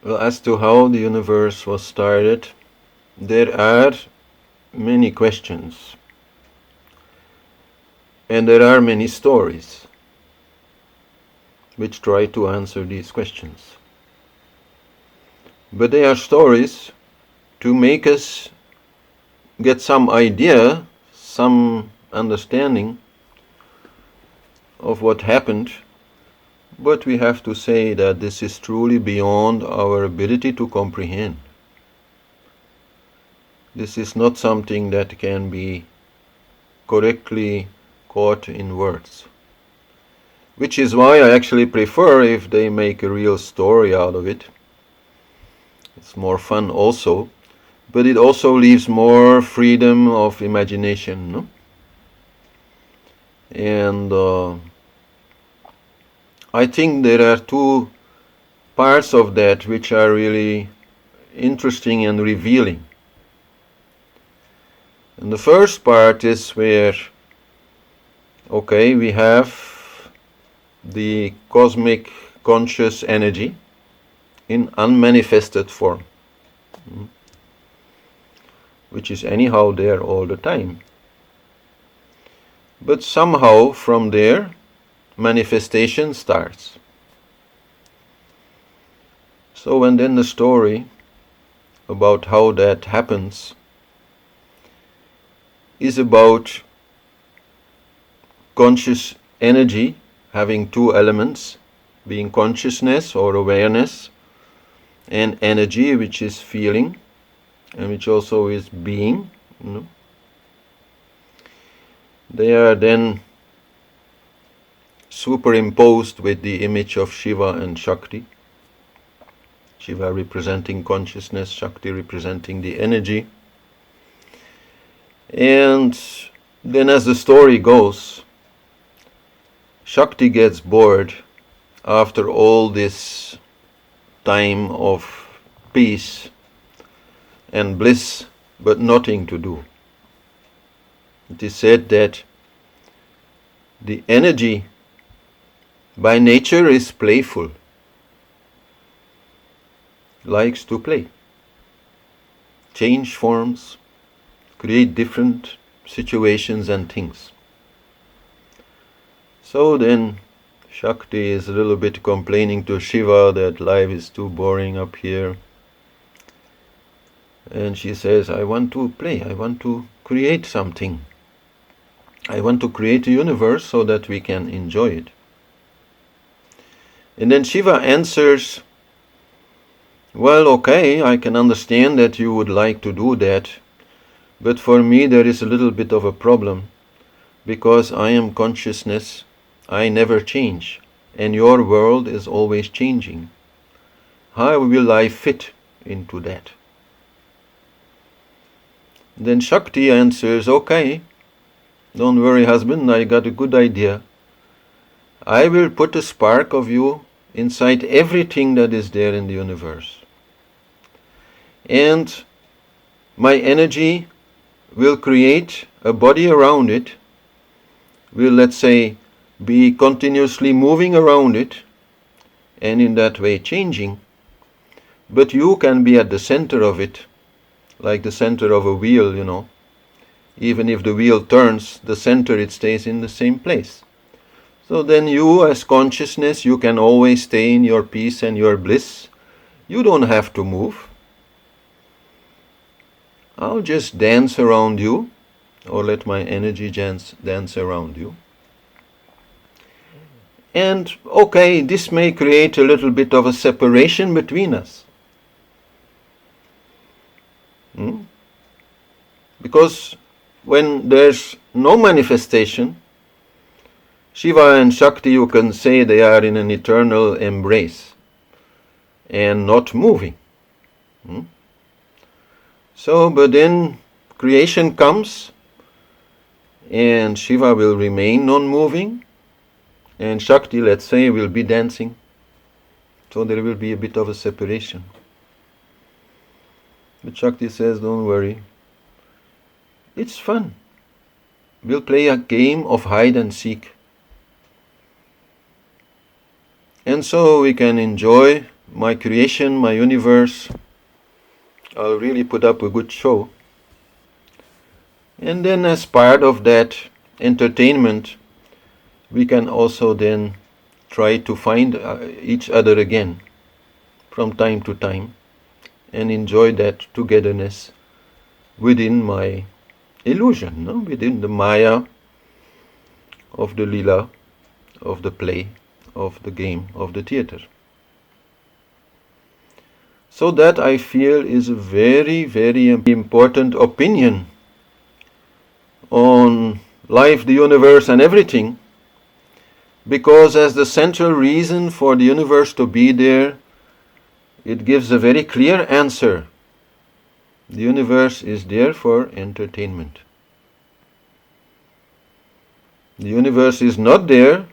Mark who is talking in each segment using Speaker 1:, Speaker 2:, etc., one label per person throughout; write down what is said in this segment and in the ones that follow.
Speaker 1: Well, as to how the universe was started, there are many questions, and there are many stories which try to answer these questions. But they are stories to make us get some idea, some understanding of what happened, but we have to say that this is truly beyond our ability to comprehend. This is not something that can be correctly caught in words. Which is why I actually prefer if they make a real story out of it. It's more fun also, but it also leaves more freedom of imagination, no? And I think there are two parts of that which are really interesting and revealing. And the first part is where, okay, we have the cosmic conscious energy in unmanifested form, which is anyhow there all the time. But somehow from there, manifestation starts. So and then the story about how that happens is about conscious energy having two elements, being consciousness or awareness, and energy, which is feeling, and which also is being. They are then superimposed with the image of Shiva and Shakti. Shiva representing consciousness, Shakti representing the energy. And then as the story goes, Shakti gets bored after all this time of peace and bliss, but nothing to do. It is said that the energy by nature is playful, likes to play, change forms, create different situations and things. So then Shakti is a little bit complaining to Shiva that life is too boring up here. And she says, I want to play, I want to create something. I want to create a universe so that we can enjoy it. And then Shiva answers, well, okay, I can understand that you would like to do that, but for me there is a little bit of a problem, because I am consciousness, I never change, and your world is always changing. How will I fit into that? Then Shakti answers, okay, don't worry husband, I got a good idea. I will put a spark of you inside everything that is there in the universe. And my energy will create a body around it, will, let's say, be continuously moving around it, and in that way changing. But you can be at the center of it, like the center of a wheel, Even if the wheel turns, the center, it stays in the same place. So then you, as consciousness, you can always stay in your peace and your bliss. You don't have to move. I'll just dance around you, or let my energy dance around you. And okay, this may create a little bit of a separation between us. Because when there's no manifestation, Shiva and Shakti, you can say they are in an eternal embrace and not moving. So, but then creation comes and Shiva will remain non-moving and Shakti, let's say, will be dancing. So there will be a bit of a separation. But Shakti says, don't worry, it's fun. We'll play a game of hide and seek. And so we can enjoy my creation, my universe, I'll really put up a good show. And then as part of that entertainment, we can also then try to find each other again from time to time and enjoy that togetherness within my illusion, no? Within the Maya of the Leela, of the play, of the game, of the theater. So that I feel is a very, very important opinion on life, the universe and everything, because as the central reason for the universe to be there, it gives a very clear answer. The universe is there for entertainment. The universe is not there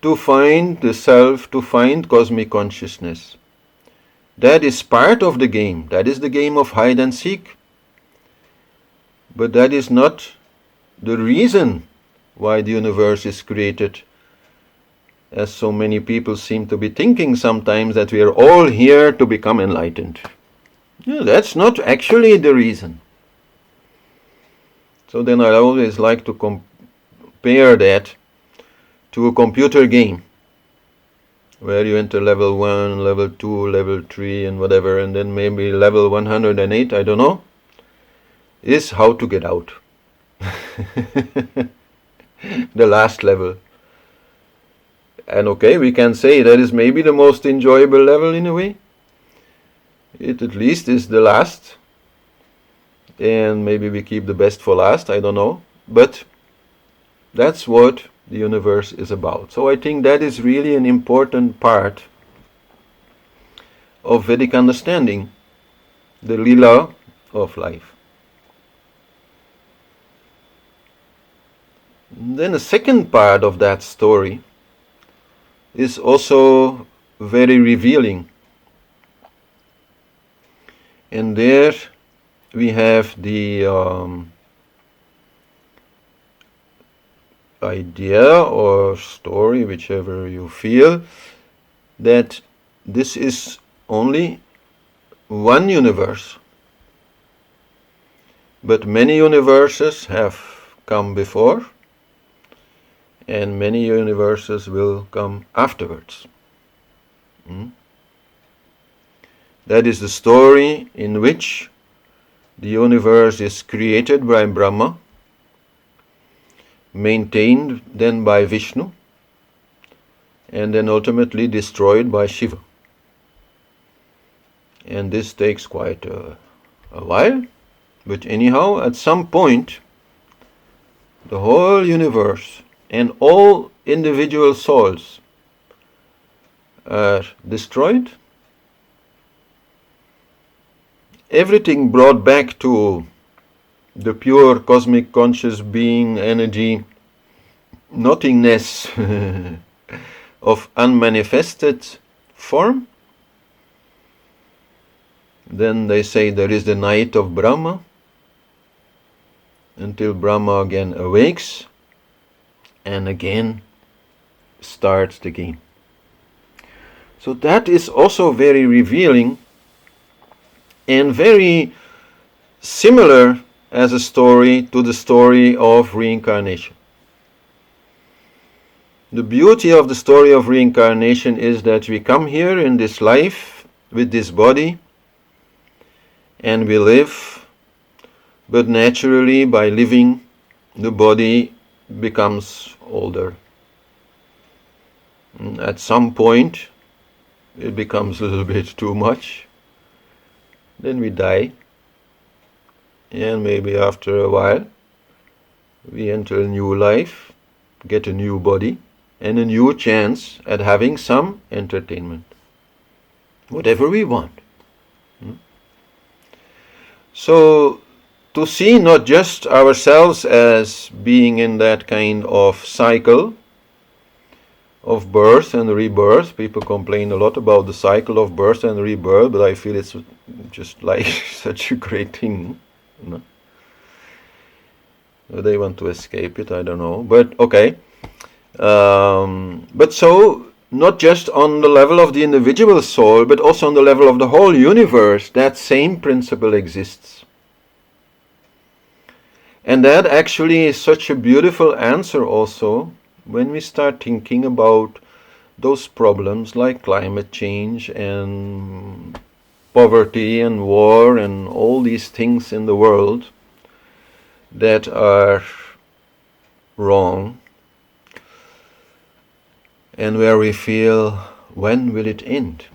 Speaker 1: to find the self, to find cosmic consciousness. That is part of the game. That is the game of hide and seek. But that is not the reason why the universe is created, as so many people seem to be thinking sometimes, that we are all here to become enlightened. No, that's not actually the reason. So then I always like to compare that to a computer game, where you enter level 1, level 2, level 3 and whatever, and then maybe level 108, I don't know, is how to get out. The last level. And okay, we can say that is maybe the most enjoyable level in a way. It at least is the last. And maybe we keep the best for last, I don't know. But that's what the universe is about. So I think that is really an important part of Vedic understanding, the Leela of life. Then the second part of that story is also very revealing. And there we have the idea or story, whichever you feel, that this is only one universe. But many universes have come before, and many universes will come afterwards. That is the story in which the universe is created by Brahma, maintained then by Vishnu, and then ultimately destroyed by Shiva. And this takes quite a while, but anyhow, at some point, the whole universe and all individual souls are destroyed. Everything brought back to the pure cosmic conscious being energy, nothingness of unmanifested form. Then they say there is the night of Brahma, until Brahma again awakes and again starts the game. So that is also very revealing and very similar as a story to the story of reincarnation. The beauty of the story of reincarnation is that we come here in this life with this body and we live, but naturally by living the body becomes older. At some point it becomes a little bit too much. Then we die, and maybe after a while we enter a new life, get a new body and a new chance at having some entertainment, whatever we want. So to see not just ourselves as being in that kind of cycle of birth and rebirth. People complain a lot about the cycle of birth and rebirth, but I feel it's just like such a great thing. They want to escape it, I don't know. But okay. But so not just on the level of the individual soul, but also on the level of the whole universe, that same principle exists. And that actually is such a beautiful answer also when we start thinking about those problems like climate change and poverty and war and all these things in the world that are wrong, and where we feel, when will it end?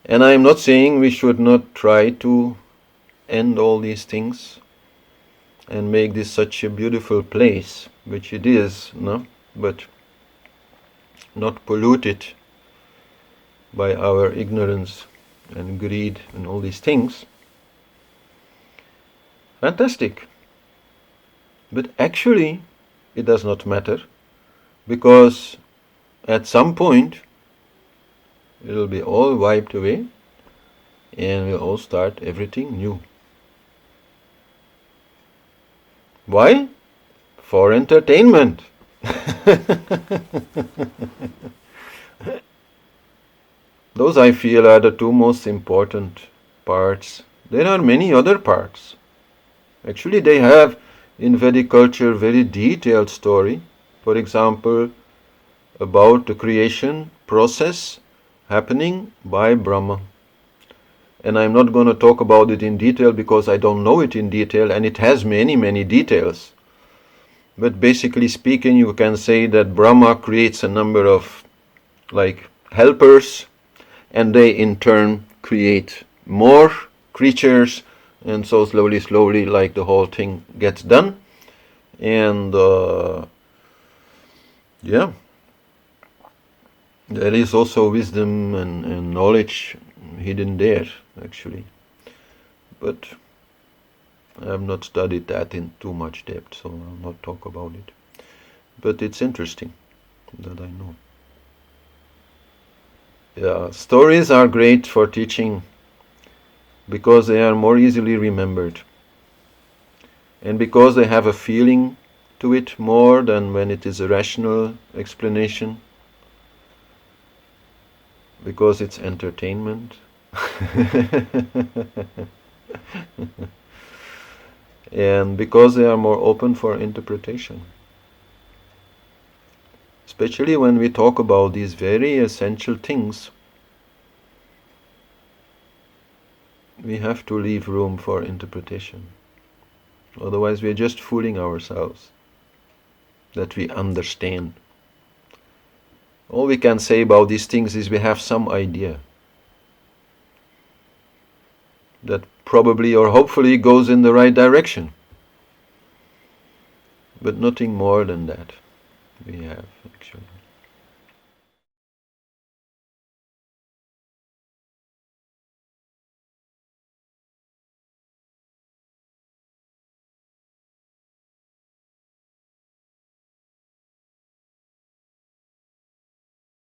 Speaker 1: And I am not saying we should not try to end all these things and make this such a beautiful place, which it is, no? But not pollute it by our ignorance and greed and all these things. Fantastic. But actually, it does not matter, because at some point it will be all wiped away and we'll all start everything new. Why? For entertainment. Those, I feel, are the two most important parts. There are many other parts. Actually, they have in Vedic culture very detailed story. For example, about the creation process happening by Brahma. And I'm not going to talk about it in detail because I don't know it in detail, and it has many, many details. But basically speaking, you can say that Brahma creates a number of helpers, and they in turn create more creatures, and so slowly, the whole thing gets done. And yeah, there is also wisdom and knowledge hidden there, actually. But I have not studied that in too much depth, so I'll not talk about it. But it's interesting that I know. Yeah, stories are great for teaching because they are more easily remembered, and because they have a feeling to it more than when it is a rational explanation, because it's entertainment. And because they are more open for interpretation. Especially when we talk about these very essential things, we have to leave room for interpretation. Otherwise we are just fooling ourselves that we understand. All we can say about these things is we have some idea that probably or hopefully goes in the right direction. But nothing more than that we have, actually.